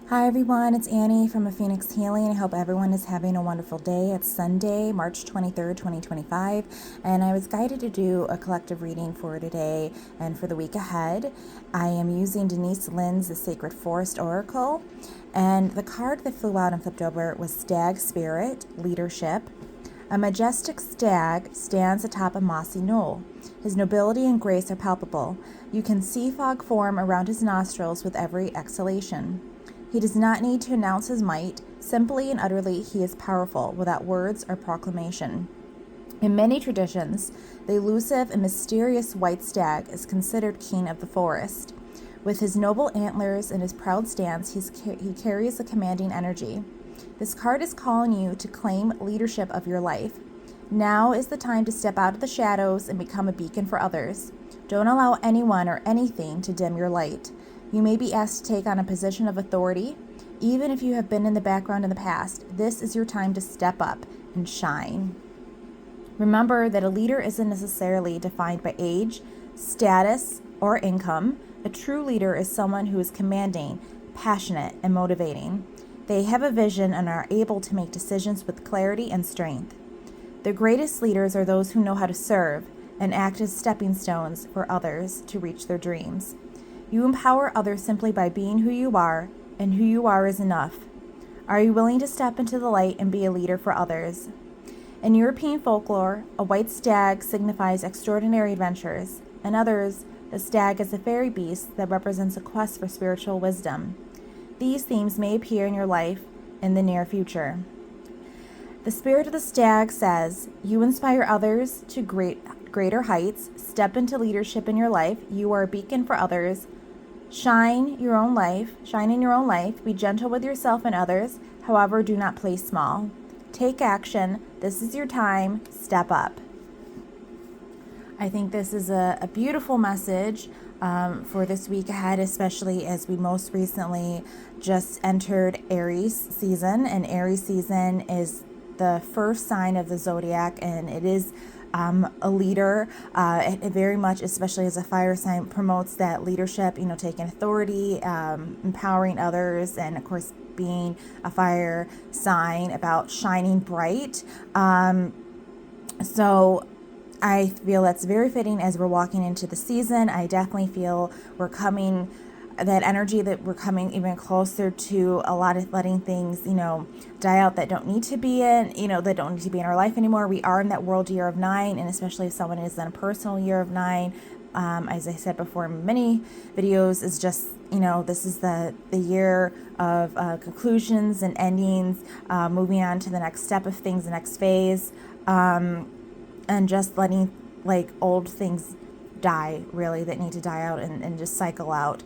Hi everyone, it's Annie from A Phoenix Healing. I hope everyone is having a wonderful day. It's Sunday, March 23rd, 2025, and I was guided to do a collective reading for today and for the week ahead. I am using Denise Linn's The Sacred Forest Oracle, and the card that flew out and flipped over was Stag Spirit, Leadership. A majestic stag stands atop a mossy knoll. His nobility and grace are palpable. You can see fog form around his nostrils with every exhalation. He does not need to announce his might. Simply and utterly, he is powerful, without words or proclamation. In many traditions, the elusive and mysterious white stag is considered king of the forest. With his noble antlers and his proud stance, he carries a commanding energy. This card is calling you to claim leadership of your life. Now is the time to step out of the shadows and become a beacon for others. Don't allow anyone or anything to dim your light. You may be asked to take on a position of authority. Even if you have been in the background in the past, this is your time to step up and shine. Remember that a leader isn't necessarily defined by age, status, or income. A true leader is someone who is commanding, passionate, and motivating. They have a vision and are able to make decisions with clarity and strength. The greatest leaders are those who know how to serve and act as stepping stones for others to reach their dreams. You empower others simply by being who you are, and who you are is enough. Are you willing to step into the light and be a leader for others? In European folklore, a white stag signifies extraordinary adventures. In others, the stag is a fairy beast that represents a quest for spiritual wisdom. These themes may appear in your life in the near future. The spirit of the stag says, you inspire others to greater heights. Step into leadership in your life. You are a beacon for others. Shine in your own life. Be gentle with yourself and others. However, do not play small. Take action. This is your time. Step up. I think this is a beautiful message for this week ahead, especially as we most recently just entered Aries season. And Aries season is the first sign of the zodiac, and it is a leader. It very much, especially as a fire sign, promotes that leadership, taking authority, empowering others, and of course being a fire sign about shining bright. So I feel that's very fitting as we're walking into the season. I definitely feel that energy that we're coming even closer to a lot of letting things, die out that don't need to be that don't need to be in our life anymore. We are in that world year of 9, and especially if someone is in a personal year of 9, as I said before in many videos, is just, this is the year of conclusions and endings, moving on to the next step of things, the next phase, and just letting old things die, really, that need to die out and just cycle out.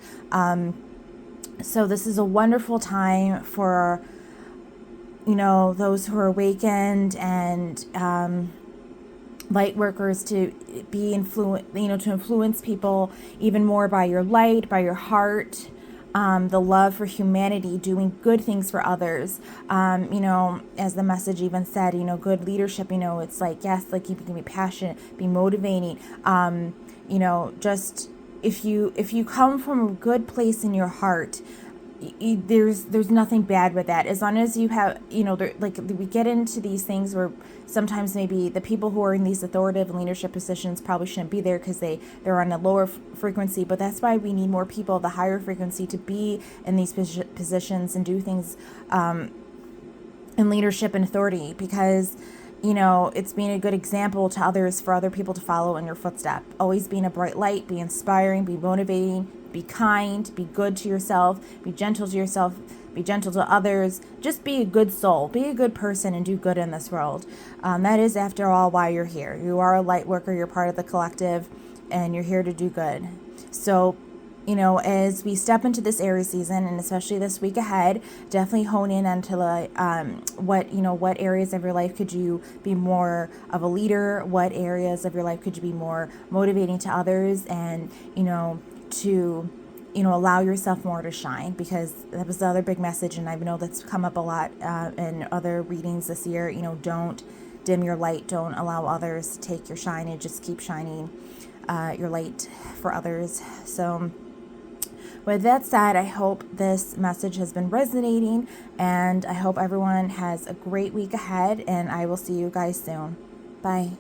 So this is a wonderful time for, those who are awakened and light workers to be to influence people even more by your light, by your heart, the love for humanity, doing good things for others. As the message even said, good leadership, it's yes, you can be passionate, be motivating, just if you come from a good place in your heart, there's nothing bad with that, as long as you have, we get into these things where sometimes maybe the people who are in these authoritative and leadership positions probably shouldn't be there because they're on a lower frequency, but that's why we need more people of the higher frequency to be in these positions and do things in leadership and authority, because it's being a good example to others for other people to follow in your footstep. Always being a bright light, be inspiring, be motivating, be kind, be good to yourself, be gentle to yourself, be gentle to others. Just be a good soul, be a good person, and do good in this world. That is, after all, why you're here. You are a light worker, you're part of the collective, and you're here to do good. So, as we step into this Aries season, and especially this week ahead, definitely hone in onto what areas of your life could you be more of a leader? What areas of your life could you be more motivating to others? And, to, allow yourself more to shine, because that was the other big message. And I know that's come up a lot in other readings this year. Don't dim your light. Don't allow others to take your shine, and just keep shining your light for others. So with that said, I hope this message has been resonating, and I hope everyone has a great week ahead, and I will see you guys soon. Bye.